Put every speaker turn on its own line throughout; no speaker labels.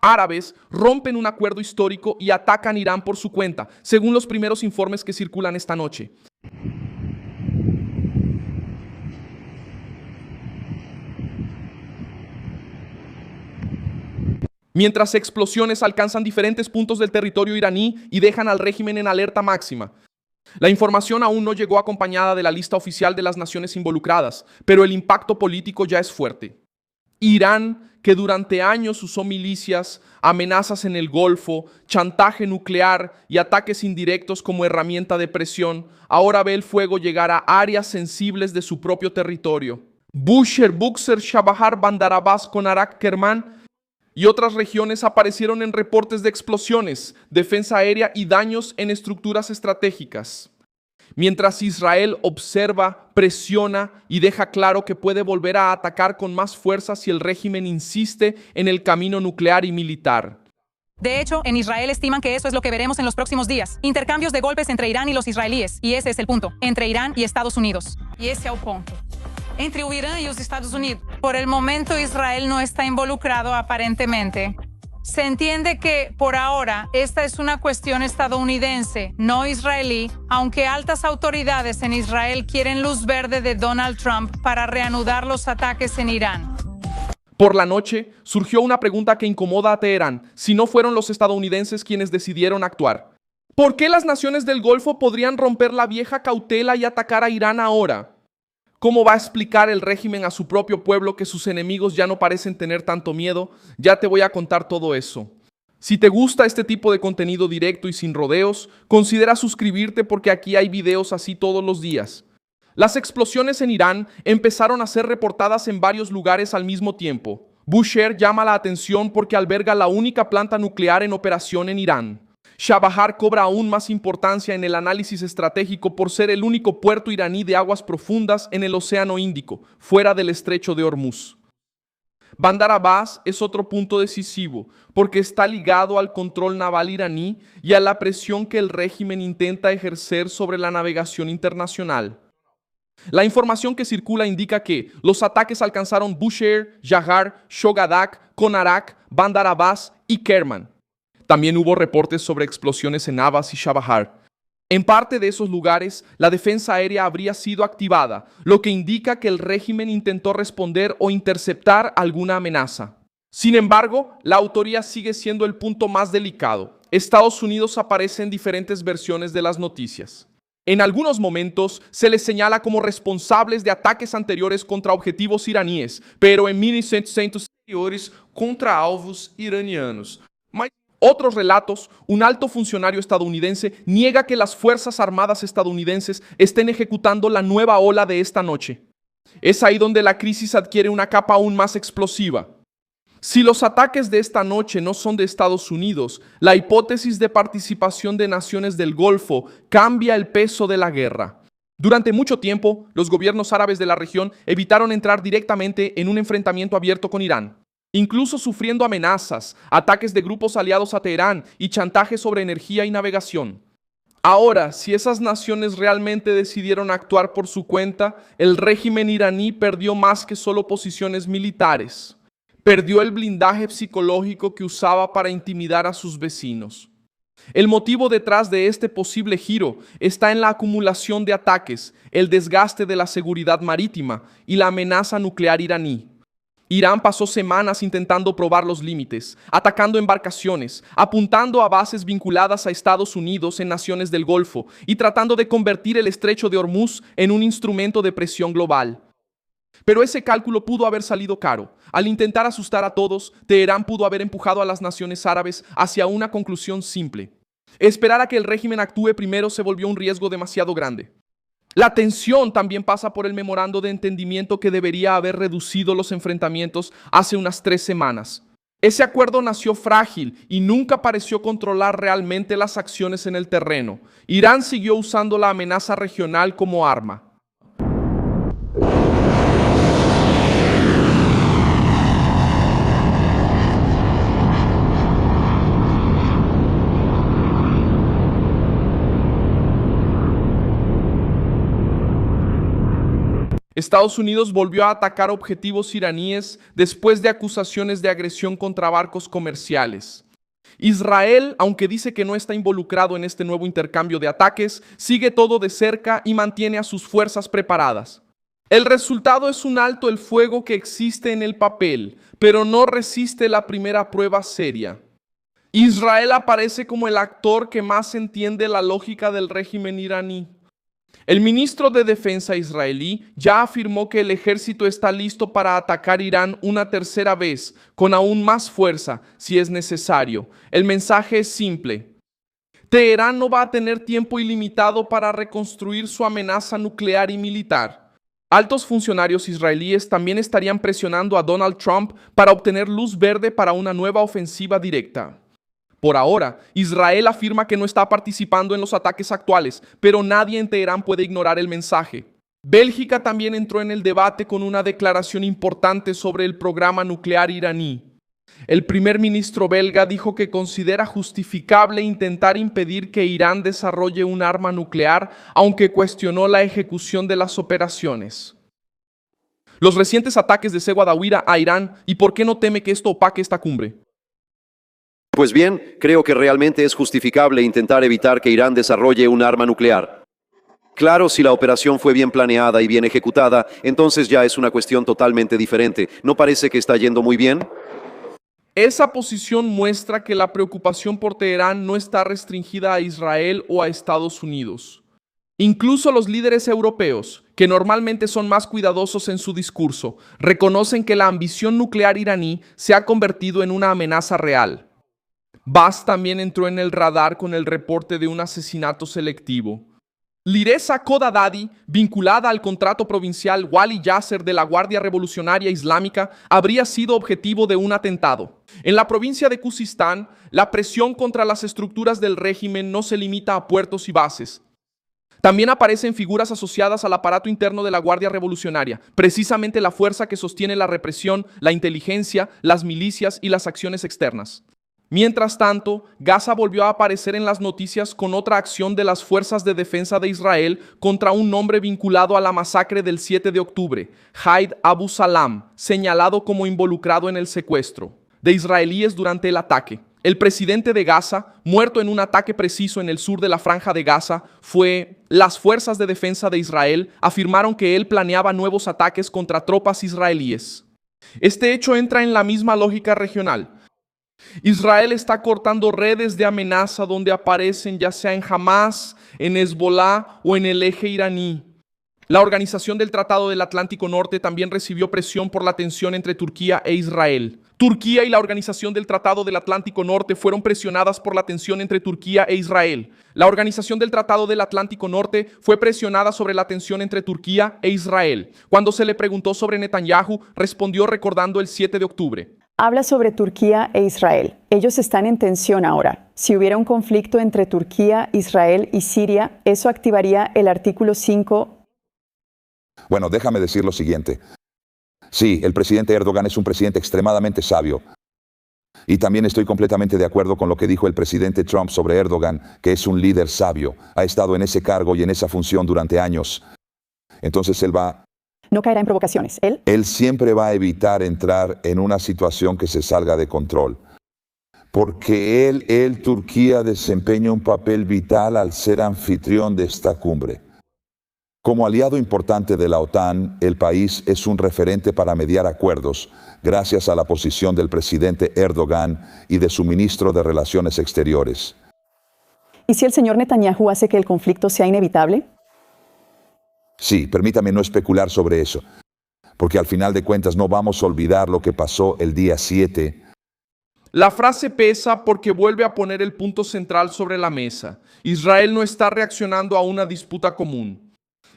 Árabes rompen un acuerdo histórico y atacan Irán por su cuenta, según los primeros informes que circulan esta noche. Mientras explosiones alcanzan diferentes puntos del territorio iraní y dejan al régimen en alerta máxima. La información aún no llegó acompañada de la lista oficial de las naciones involucradas, pero el impacto político ya es fuerte. Irán, que durante años usó milicias, amenazas en el Golfo, chantaje nuclear y ataques indirectos como herramienta de presión, ahora ve el fuego llegar a áreas sensibles de su propio territorio. Bushehr, Buxar, Chabahar, Bandar Abbas, Konarak, Kerman y otras regiones aparecieron en reportes de explosiones, defensa aérea y daños en estructuras estratégicas. Mientras Israel observa, presiona y deja claro que puede volver a atacar con más fuerza si el régimen insiste en el camino nuclear y militar.
De hecho, en Israel estiman que eso es lo que veremos en los próximos días. Intercambios de golpes entre Irán y los israelíes. Y ese es el punto. Entre Irán y Estados Unidos.
Y ese es el punto. Entre Irán y los Estados Unidos.
Por el momento, Israel no está involucrado aparentemente. Se entiende que, por ahora, esta es una cuestión estadounidense, no israelí, aunque altas autoridades en Israel quieren luz verde de Donald Trump para reanudar los ataques en Irán.
Por la noche, surgió una pregunta que incomoda a Teherán, si no fueron los estadounidenses quienes decidieron actuar. ¿Por qué las naciones del Golfo podrían romper la vieja cautela y atacar a Irán ahora? ¿Cómo va a explicar el régimen a su propio pueblo que sus enemigos ya no parecen tener tanto miedo? Ya te voy a contar todo eso. Si te gusta este tipo de contenido directo y sin rodeos, considera suscribirte porque aquí hay videos así todos los días. Las explosiones en Irán empezaron a ser reportadas en varios lugares al mismo tiempo. Bushehr llama la atención porque alberga la única planta nuclear en operación en Irán. Chabahar cobra aún más importancia en el análisis estratégico por ser el único puerto iraní de aguas profundas en el Océano Índico, fuera del estrecho de Hormuz. Bandar Abbas es otro punto decisivo, porque está ligado al control naval iraní y a la presión que el régimen intenta ejercer sobre la navegación internacional. La información que circula indica que los ataques alcanzaron Bushehr, Jahar, Shogadak, Konarak, Bandar Abbas y Kerman. También hubo reportes sobre explosiones en Abbas y Chabahar. En parte de esos lugares, la defensa aérea habría sido activada, lo que indica que el régimen intentó responder o interceptar alguna amenaza. Sin embargo, la autoría sigue siendo el punto más delicado. Estados Unidos aparece en diferentes versiones de las noticias. En algunos momentos se les señala como responsables de ataques anteriores contra objetivos iraníes, pero en 1900 anteriores contra alvos iranianos. Otros relatos, un alto funcionario estadounidense niega que las Fuerzas Armadas estadounidenses estén ejecutando la nueva ola de esta noche. Es ahí donde la crisis adquiere una capa aún más explosiva. Si los ataques de esta noche no son de Estados Unidos, la hipótesis de participación de naciones del Golfo cambia el peso de la guerra. Durante mucho tiempo, los gobiernos árabes de la región evitaron entrar directamente en un enfrentamiento abierto con Irán, incluso sufriendo amenazas, ataques de grupos aliados a Teherán y chantaje sobre energía y navegación. Ahora, si esas naciones realmente decidieron actuar por su cuenta, el régimen iraní perdió más que solo posiciones militares. Perdió el blindaje psicológico que usaba para intimidar a sus vecinos. El motivo detrás de este posible giro está en la acumulación de ataques, el desgaste de la seguridad marítima y la amenaza nuclear iraní. Irán pasó semanas intentando probar los límites, atacando embarcaciones, apuntando a bases vinculadas a Estados Unidos en naciones del Golfo y tratando de convertir el estrecho de Hormuz en un instrumento de presión global. Pero ese cálculo pudo haber salido caro. Al intentar asustar a todos, Teherán pudo haber empujado a las naciones árabes hacia una conclusión simple. Esperar a que el régimen actúe primero se volvió un riesgo demasiado grande. La tensión también pasa por el memorando de entendimiento que debería haber reducido los enfrentamientos hace unas 3 semanas. Ese acuerdo nació frágil y nunca pareció controlar realmente las acciones en el terreno. Irán siguió usando la amenaza regional como arma. Estados Unidos volvió a atacar objetivos iraníes después de acusaciones de agresión contra barcos comerciales. Israel, aunque dice que no está involucrado en este nuevo intercambio de ataques, sigue todo de cerca y mantiene a sus fuerzas preparadas. El resultado es un alto el fuego que existe en el papel, pero no resiste la primera prueba seria. Israel aparece como el actor que más entiende la lógica del régimen iraní. El ministro de Defensa israelí ya afirmó que el ejército está listo para atacar Irán una tercera vez, con aún más fuerza, si es necesario. El mensaje es simple. Teherán no va a tener tiempo ilimitado para reconstruir su amenaza nuclear y militar. Altos funcionarios israelíes también estarían presionando a Donald Trump para obtener luz verde para una nueva ofensiva directa. Por ahora, Israel afirma que no está participando en los ataques actuales, pero nadie en Teherán puede ignorar el mensaje. Bélgica también entró en el debate con una declaración importante sobre el programa nuclear iraní. El primer ministro belga dijo que considera justificable intentar impedir que Irán desarrolle un arma nuclear, aunque cuestionó la ejecución de las operaciones. Los recientes ataques de Seguadawira a Irán, ¿y por qué no teme que esto opaque esta cumbre?
Pues bien, creo que realmente es justificable intentar evitar que Irán desarrolle un arma nuclear. Claro, si la operación fue bien planeada y bien ejecutada, entonces ya es una cuestión totalmente diferente. ¿No parece que está yendo muy bien?
Esa posición muestra que la preocupación por Teherán no está restringida a Israel o a Estados Unidos. Incluso los líderes europeos, que normalmente son más cuidadosos en su discurso, reconocen que la ambición nuclear iraní se ha convertido en una amenaza real. Bass también entró en el radar con el reporte de un asesinato selectivo. Lireza Kodadadi, vinculada al contrato provincial Wali Yasser de la Guardia Revolucionaria Islámica, habría sido objetivo de un atentado. En la provincia de Khuzistán, la presión contra las estructuras del régimen no se limita a puertos y bases. También aparecen figuras asociadas al aparato interno de la Guardia Revolucionaria, precisamente la fuerza que sostiene la represión, la inteligencia, las milicias y las acciones externas. Mientras tanto, Gaza volvió a aparecer en las noticias con otra acción de las fuerzas de defensa de Israel contra un hombre vinculado a la masacre del 7 de octubre, Haid Abu Salam, señalado como involucrado en el secuestro de israelíes durante el ataque. El presidente de Gaza, muerto en un ataque preciso en el sur de la Franja de Gaza, las fuerzas de defensa de Israel afirmaron que él planeaba nuevos ataques contra tropas israelíes. Este hecho entra en la misma lógica regional. Israel está cortando redes de amenaza donde aparecen ya sea en Hamas, en Hezbollah o en el eje iraní. La Organización del Tratado del Atlántico Norte también recibió presión por la tensión entre Turquía e Israel. Turquía y la Organización del Tratado del Atlántico Norte fueron presionadas por la tensión entre Turquía e Israel. La Organización del Tratado del Atlántico Norte fue presionada sobre la tensión entre Turquía e Israel. Cuando se le preguntó sobre Netanyahu, respondió recordando el 7 de octubre.
Habla sobre Turquía e Israel. Ellos están en tensión ahora. Si hubiera un conflicto entre Turquía, Israel y Siria, ¿eso activaría el artículo 5?
Bueno, déjame decir lo siguiente. Sí, el presidente Erdogan es un presidente extremadamente sabio. Y también estoy completamente de acuerdo con lo que dijo el presidente Trump sobre Erdogan, que es un líder sabio. Ha estado en ese cargo y en esa función durante años. Entonces
no caerá en provocaciones.
Él siempre va a evitar entrar en una situación que se salga de control. Porque Turquía desempeña un papel vital al ser anfitrión de esta cumbre. Como aliado importante de la OTAN, el país es un referente para mediar acuerdos, gracias a la posición del presidente Erdogan y de su ministro de Relaciones Exteriores.
¿Y si el señor Netanyahu hace que el conflicto sea inevitable?
Sí, permítame no especular sobre eso, porque al final de cuentas no vamos a olvidar lo que pasó el día 7.
La frase pesa porque vuelve a poner el punto central sobre la mesa. Israel no está reaccionando a una disputa común.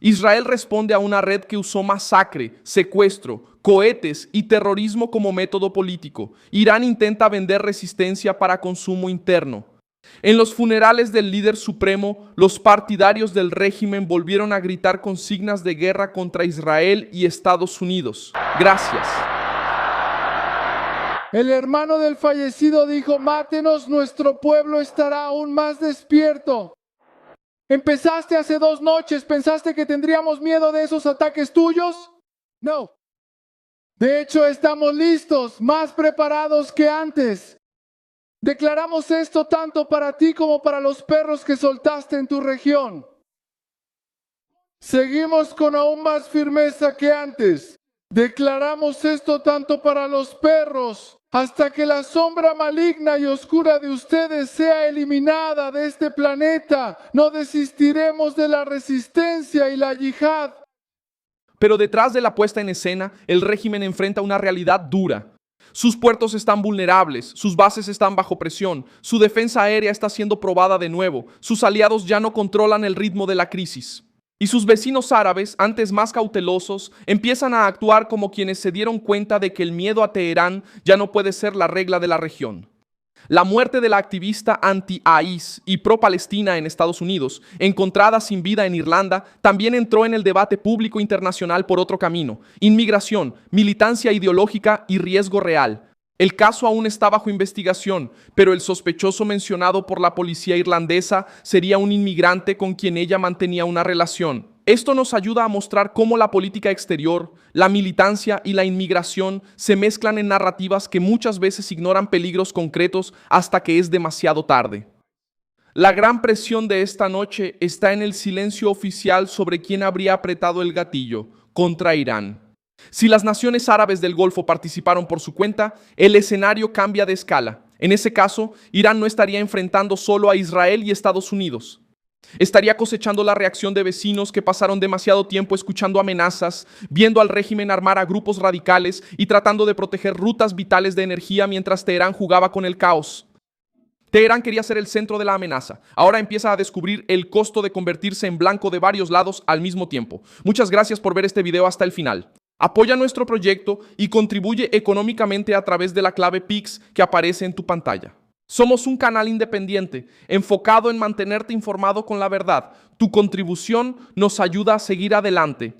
Israel responde a una red que usó masacre, secuestro, cohetes y terrorismo como método político. Irán intenta vender resistencia para consumo interno. En los funerales del líder supremo, los partidarios del régimen volvieron a gritar consignas de guerra contra Israel y Estados Unidos. Gracias.
El hermano del fallecido dijo: mátenos, nuestro pueblo estará aún más despierto. ¿Empezaste hace 2 noches? ¿Pensaste que tendríamos miedo de esos ataques tuyos? No. De hecho, estamos listos, más preparados que antes. Declaramos esto tanto para ti como para los perros que soltaste en tu región. Seguimos con aún más firmeza que antes. Declaramos esto tanto para los perros, hasta que la sombra maligna y oscura de ustedes sea eliminada de este planeta. No desistiremos de la resistencia y la yihad.
Pero detrás de la puesta en escena, el régimen enfrenta una realidad dura. Sus puertos están vulnerables, sus bases están bajo presión, su defensa aérea está siendo probada de nuevo, sus aliados ya no controlan el ritmo de la crisis. Y sus vecinos árabes, antes más cautelosos, empiezan a actuar como quienes se dieron cuenta de que el miedo a Teherán ya no puede ser la regla de la región. La muerte de la activista anti-AIS y pro-Palestina en Estados Unidos, encontrada sin vida en Irlanda, también entró en el debate público internacional por otro camino: inmigración, militancia ideológica y riesgo real. El caso aún está bajo investigación, pero el sospechoso mencionado por la policía irlandesa sería un inmigrante con quien ella mantenía una relación. Esto nos ayuda a mostrar cómo la política exterior, la militancia y la inmigración se mezclan en narrativas que muchas veces ignoran peligros concretos hasta que es demasiado tarde. La gran presión de esta noche está en el silencio oficial sobre quién habría apretado el gatillo contra Irán. Si las naciones árabes del Golfo participaron por su cuenta, el escenario cambia de escala. En ese caso, Irán no estaría enfrentando solo a Israel y Estados Unidos. Estaría cosechando la reacción de vecinos que pasaron demasiado tiempo escuchando amenazas, viendo al régimen armar a grupos radicales y tratando de proteger rutas vitales de energía mientras Teherán jugaba con el caos. Teherán quería ser el centro de la amenaza. Ahora empieza a descubrir el costo de convertirse en blanco de varios lados al mismo tiempo. Muchas gracias por ver este video hasta el final. Apoya nuestro proyecto y contribuye económicamente a través de la clave PIX que aparece en tu pantalla. Somos un canal independiente, enfocado en mantenerte informado con la verdad. Tu contribución nos ayuda a seguir adelante.